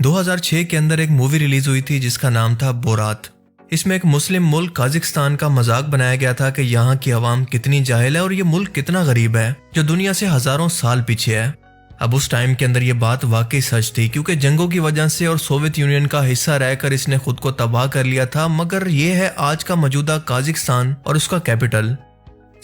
2006 के अंदर एक मूवी रिलीज हुई थी जिसका नाम था बोरात। इसमें एक मुस्लिम मुल्क काजिकिस्तान का मजाक बनाया गया था कि यहाँ की आवाम कितनी जाहिल है और ये मुल्क कितना गरीब है जो दुनिया से हजारों साल पीछे है। अब उस टाइम के अंदर ये बात वाकई सच थी क्योंकि जंगों की वजह से और सोवियत यूनियन का हिस्सा रहकर इसने खुद को तबाह कर लिया था। मगर ये है आज का मौजूदा काजिकिस्तान और उसका कैपिटल।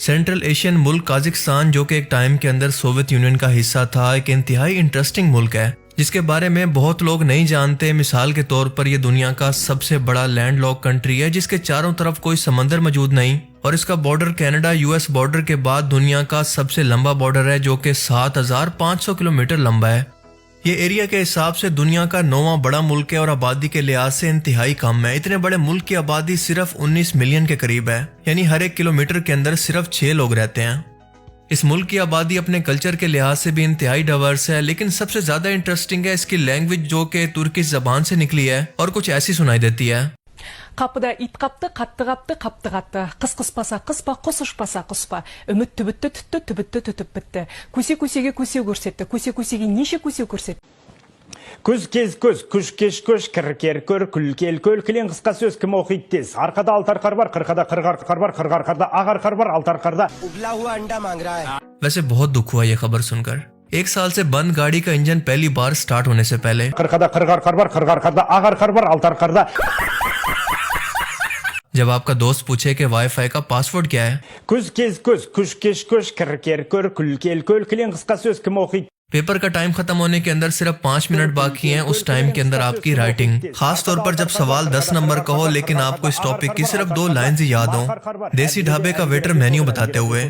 सेंट्रल एशियन मुल्क काजिकिस्तान जो कि एक टाइम के अंदर सोवियत यूनियन का हिस्सा था, एक इंतहाई इंटरेस्टिंग मुल्क है जिसके बारे में बहुत लोग नहीं जानते। मिसाल के तौर पर यह दुनिया का सबसे बड़ा लैंडलॉक कंट्री है जिसके चारों तरफ कोई समंदर मौजूद नहीं और इसका बॉर्डर कनाडा यूएस बॉर्डर के बाद दुनिया का सबसे लंबा बॉर्डर है जो कि 7500 किलोमीटर लंबा है। ये एरिया के हिसाब से दुनिया का 9वां बड़ा मुल्क है और आबादी के लिहाज से इंतहाई कम है। इतने बड़े मुल्क की आबादी सिर्फ 19 मिलियन के करीब है, यानी हर एक किलोमीटर के अंदर सिर्फ 6 लोग रहते हैं। इस मुल्क की आबादी अपने कल्चर के लिहाज से भी इंतहाई डाइवर्स है, लेकिन सबसे ज्यादा इंटरेस्टिंग है इसकी लैंग्वेज जो कि तुर्किश जबान से निकली है और कुछ ऐसी सुनाई देती है। Kapıda it kaptı, kattı kaptı, kaptı kattı. Kız kıspasa kıspa, kız uçpasa kıspa. Ümit tübüttü tüttü, tübüttü tütüp bitti. Küse küsege küse görsetti, küse küsege neşe küse görsetti. Күз кез көз, күш кеш көш, кір көр, күл кел көл, кілең қысқа сөз кім оқиды тез. Арқада алты арқар бар, қырқада қырық арқар бар, қырық арқарда ақ арқар бар, алты арқарда उबला हुआ अंडा मांग रहा है। वैसे बहुत दुख हुआ ये खबर सुनकर। 1 साल से बंद गाड़ी का इंजन पहली बार स्टार्ट होने से पहले қырқада қырық арқар бар, қырық арқарда ақ арқар бар, алты арқарда जब आपका दोस्त पूछे कि वाईफाई का पासवर्ड क्या है, күз кез көз, күш кеш көш, кір көр, күл кел көл, кілең қысқа сөз кім оқиды. पेपर का टाइम खत्म होने के अंदर सिर्फ 5 मिनट बाकी हैं। उस टाइम के अंदर आपकी राइटिंग, खास तौर पर जब सवाल 10 नंबर का हो लेकिन आपको इस टॉपिक की सिर्फ 2 लाइन्स ही याद हो। देसी ढाबे का वेटर मेन्यू बताते हुए,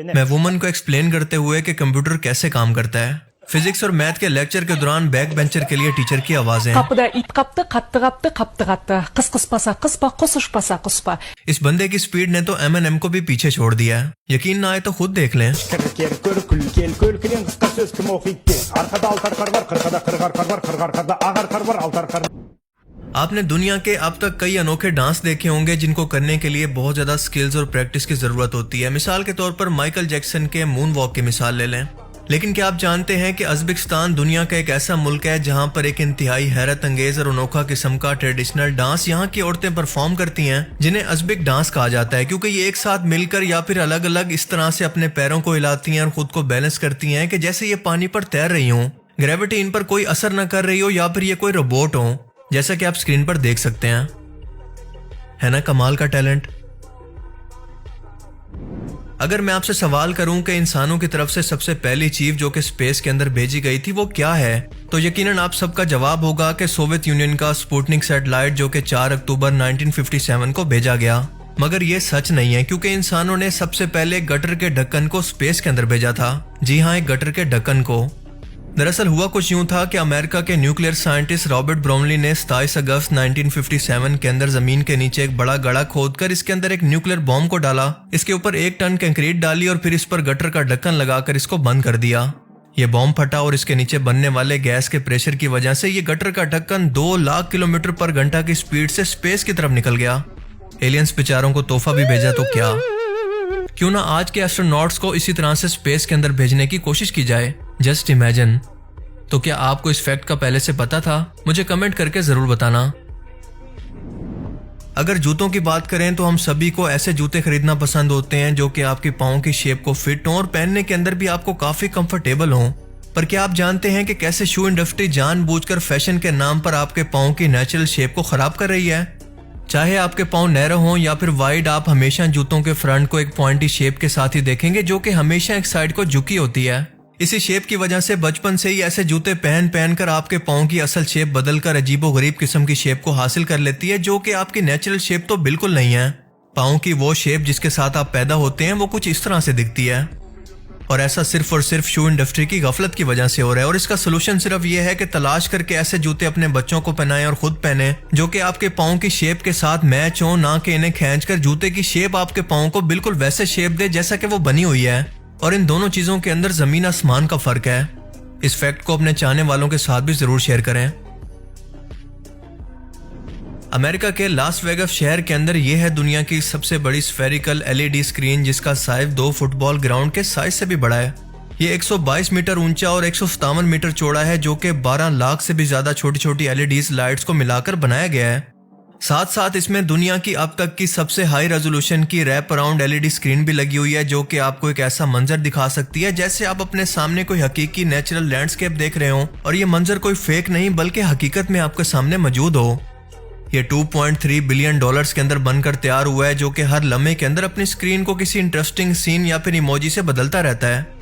मैं वुमन को एक्सप्लेन करते हुए कि कंप्यूटर कैसे काम करता है। फिजिक्स और मैथ के लेक्चर के दौरान बैक बेंचर के लिए टीचर की आवाजें। Kapıda it kaptı, kattı kaptı, kaptı kattı. Kız kıspasa kıspa, kız uçpasa kıspa. इस बंदे की स्पीड ने तो M&M को भी पीछे छोड़ दिया है। यकीन ना आए तो खुद देख लें। кір көр, күл кел көл, кілең қысқа сөз кім оқиды тез. Арқада алты арқар бар, қырқада қырық арқар бар, қырық арқарда ақ арқар бар, алты арқарда आपने दुनिया के अब तक कई अनोखे डांस देखे होंगे जिनको करने के लिए बहुत ज्यादा स्किल्स और प्रैक्टिस की जरूरत होती है। मिसाल के तौर पर माइकल जैक्सन के मून वॉक की मिसाल ले लें। लेकिन क्या आप जानते हैं कि उज़्बेकिस्तान दुनिया का एक ऐसा मुल्क है जहां पर एक इंतहाई हैरत अंगेज और अनोखा किस्म का ट्रेडिशनल डांस यहाँ की औरतें परफॉर्म करती हैं जिन्हें उज़्बेक डांस कहा जाता है, क्योंकि ये एक साथ मिलकर या फिर अलग अलग इस तरह से अपने पैरों को हिलाती हैं और खुद को बैलेंस करती हैं कि जैसे ये पानी पर तैर रही हों, ग्रेविटी इन पर कोई असर न कर रही हो या फिर ये कोई रोबोट हो, जैसा कि आप स्क्रीन पर देख सकते हैं। है ना कमाल का टैलेंट। अगर मैं आपसे सवाल करूं कि इंसानों की तरफ से सबसे पहली चीज जो कि स्पेस के अंदर भेजी गई थी वो क्या है, तो यकीनन आप सबका जवाब होगा कि सोवियत यूनियन का स्पुतनिक सैटेलाइट जो कि 4 अक्टूबर 1957 को भेजा गया। मगर ये सच नहीं है क्योंकि इंसानों ने सबसे पहले गटर के ढक्कन को स्पेस के अंदर भेजा था। जी हाँ, एक गटर के ढक्कन को। दरअसल हुआ कुछ यूं था कि अमेरिका के न्यूक्लियर साइंटिस्ट रॉबर्ट ब्राउनली ने 27 अगस्त 1957 के अंदर जमीन के नीचे एक बड़ा गड्ढा खोदकर इसके अंदर एक न्यूक्लियर बॉम्ब को डाला। इसके ऊपर 1 टन कंक्रीट डाली और फिर इस पर गटर का ढक्कन लगाकर इसको बंद कर दिया। ये बॉम्ब फटा और इसके नीचे बनने वाले गैस के प्रेशर की वजह से ये गटर का ढक्कन 2 लाख किलोमीटर पर घंटा की स्पीड से स्पेस की तरफ निकल गया। एलियंस बेचारों को तोहफा भी भेजा तो क्या, क्यों ना आज के एस्ट्रोनॉट्स को इसी तरह से स्पेस के अंदर भेजने की कोशिश की जाए। Just imagine. तो क्या आपको इस फैक्ट का पहले से पता था? मुझे कमेंट करके जरूर बताना। अगर जूतों की बात करें तो हम सभी को ऐसे जूते खरीदना पसंद होते हैं जो कि आपके पाँव की शेप को फिट हों और पहनने के अंदर भी आपको काफी कंफर्टेबल हों। पर क्या आप जानते हैं कि कैसे शू इंडस्ट्री जानबूझकर फैशन के नाम पर आपके पाँव की नेचुरल शेप को खराब कर रही है? चाहे आपके पाँव नैरो हों या फिर वाइड, आप हमेशा जूतों के फ्रंट को एक पॉइंटी शेप के साथ ही देखेंगे जो कि हमेशा एक साइड को झुकी होती है। इसी शेप की वजह से बचपन से ही ऐसे जूते पहन कर आपके पाँव की असल शेप बदलकर अजीबोगरीब किस्म की शेप को हासिल कर लेती है जो कि आपकी नेचुरल शेप तो बिल्कुल नहीं है। पाँव की वो शेप जिसके साथ आप पैदा होते हैं वो कुछ इस तरह से दिखती है और ऐसा सिर्फ और सिर्फ शू इंडस्ट्री की गफलत की वजह से हो रहा है। और इसका सोल्यूशन सिर्फ ये है कि तलाश करके ऐसे जूते अपने बच्चों को पहनाएं और खुद पहने जो कि आपके पाँव की शेप के साथ मैच हो, ना कि इन्हें खींचकर जूते की शेप आपके पाँव को बिल्कुल वैसे शेप दे जैसा कि वो बनी हुई है। और इन दोनों चीजों के अंदर जमीन आसमान का फर्क है। इस फैक्ट को अपने चाहने वालों के साथ भी जरूर शेयर करें। अमेरिका के लास वेगास शहर के अंदर यह है दुनिया की सबसे बड़ी स्फेरिकल LED स्क्रीन जिसका साइज 2 फुटबॉल ग्राउंड के साइज से भी बड़ा है। ये 122 मीटर ऊंचा और 157 मीटर चौड़ा है, जो कि 12 लाख से भी ज्यादा छोटी छोटी एलईडी लाइट्स को मिलाकर बनाया गया है। साथ साथ इसमें दुनिया की अब तक की सबसे हाई रेजोल्यूशन की रैप अराउंड एलईडी स्क्रीन भी लगी हुई है, जो कि आपको एक ऐसा मंजर दिखा सकती है जैसे आप अपने सामने कोई हकीकी नेचुरल लैंडस्केप देख रहे हो और ये मंजर कोई फेक नहीं बल्कि हकीकत में आपके सामने मौजूद हो। ये 2.3 बिलियन डॉलर्स के अंदर बनकर तैयार हुआ है, जो कि हर लम्हे के अंदर अपनी स्क्रीन को किसी इंटरेस्टिंग सीन या फिर इमोजी से बदलता रहता है।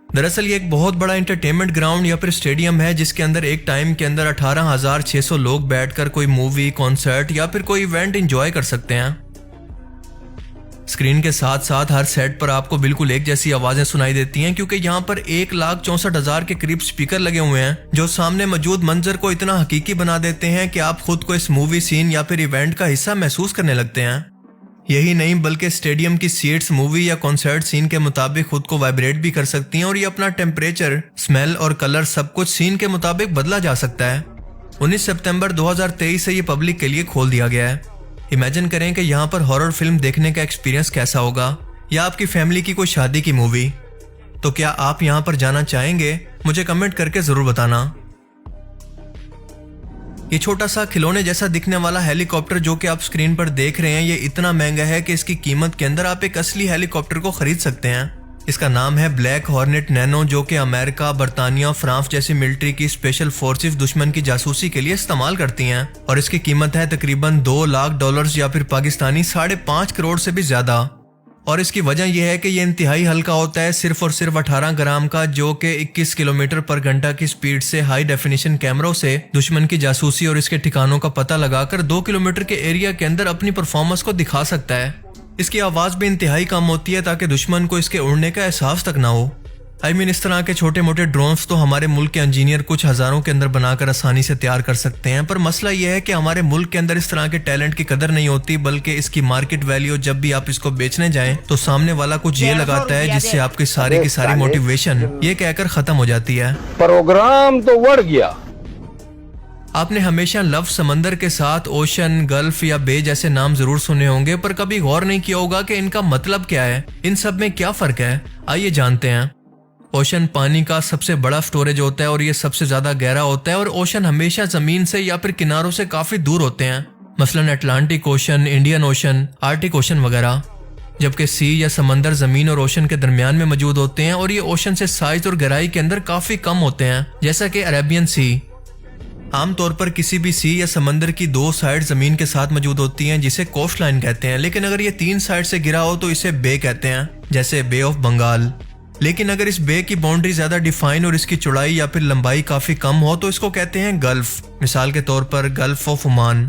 दरअसल ये एक बहुत बड़ा एंटरटेनमेंट ग्राउंड या फिर स्टेडियम है, जिसके अंदर एक टाइम के अंदर 18,600 लोग बैठकर कोई मूवी, कॉन्सर्ट या फिर कोई इवेंट एंजॉय कर सकते हैं। स्क्रीन के साथ साथ हर सेट पर आपको बिल्कुल एक जैसी आवाजें सुनाई देती हैं, क्योंकि यहाँ पर 1,64,000 के करीब स्पीकर लगे हुए हैं, जो सामने मौजूद मंजर को इतना हकीकी बना देते हैं कि आप खुद को इस मूवी सीन या फिर इवेंट का हिस्सा महसूस करने लगते हैं। यही नहीं बल्कि स्टेडियम की सीट्स मूवी या कॉन्सर्ट सीन के मुताबिक खुद को वाइब्रेट भी कर सकती हैं और ये अपना टेम्परेचर, स्मेल और कलर सब कुछ सीन के मुताबिक बदला जा सकता है। 19 सितंबर 2023 से ये पब्लिक के लिए खोल दिया गया है। इमेजिन करें कि यहाँ पर हॉरर फिल्म देखने का एक्सपीरियंस कैसा होगा, या आपकी फैमिली की कोई शादी की मूवी। तो क्या आप यहाँ पर जाना चाहेंगे? मुझे कमेंट करके जरूर बताना। ये छोटा सा खिलौने जैसा दिखने वाला हेलीकॉप्टर जो कि आप स्क्रीन पर देख रहे हैं, ये इतना महंगा है कि इसकी कीमत के अंदर आप एक असली हेलीकॉप्टर को खरीद सकते हैं। इसका नाम है ब्लैक हॉर्नेट नैनो, जो कि अमेरिका, बर्तानिया, फ्रांस जैसी मिलिट्री की स्पेशल फोर्सेस दुश्मन की जासूसी के लिए इस्तेमाल करती हैं, और इसकी कीमत है तकरीबन $2 लाख या फिर पाकिस्तानी 5.5 करोड़ से भी ज्यादा। और इसकी वजह यह है कि यह इंतहाई हल्का होता है, सिर्फ और सिर्फ 18 ग्राम का, जो कि 21 किलोमीटर पर घंटा की स्पीड से हाई डेफिनेशन कैमरों से दुश्मन की जासूसी और इसके ठिकानों का पता लगाकर 2 किलोमीटर के एरिया के अंदर अपनी परफॉर्मेंस को दिखा सकता है। इसकी आवाज भी इंतहाई कम होती है ताकि दुश्मन को इसके उड़ने का एहसास तक ना हो। इस तरह के छोटे मोटे ड्रोन्स तो हमारे मुल्क के इंजीनियर कुछ हजारों के अंदर बनाकर आसानी से तैयार कर सकते हैं, पर मसला यह है कि हमारे मुल्क के अंदर इस तरह के टैलेंट की कदर नहीं होती, बल्कि इसकी मार्केट वैल्यू जब भी आप इसको बेचने जाएं तो सामने वाला कुछ ये लगाता है जिससे आपकी सारी की सारी मोटिवेशन ये कहकर खत्म हो जाती है। प्रोग्राम तो बढ़ गया। आपने हमेशा लव समंदर के साथ ओशन, गल्फ या बे जैसे नाम जरूर सुने होंगे, पर कभी गौर नहीं किया होगा कि इनका मतलब क्या है, इन सब में क्या फर्क है। आइए जानते हैं। ओशन पानी का सबसे बड़ा स्टोरेज होता है और ये सबसे ज्यादा गहरा होता है, और ओशन हमेशा जमीन से या फिर किनारों से काफी दूर होते हैं, मसलन Atlantic ocean, Indian ocean, Arctic ocean वगैरह। जबकि सी या समंदर जमीन और ओशन के दरमियान में मौजूद होते हैं, और ये ओशन से साइज और गहराई के अंदर काफी कम होते हैं, जैसा कि अरेबियन सी। आमतौर पर किसी भी सी या समंदर की 2 साइड जमीन के साथ मौजूद होती हैं, जिसे कोस्ट लाइन कहते हैं, लेकिन अगर ये 3 साइड से गिरा हो तो इसे बे कहते हैं, जैसे बे ऑफ बंगाल। लेकिन अगर इस बे की बाउंड्री ज्यादा डिफाइन और इसकी चौड़ाई या फिर लंबाई काफी कम हो तो इसको कहते हैं गल्फ। मिसाल के तौर पर गल्फ ऑफ ओमान।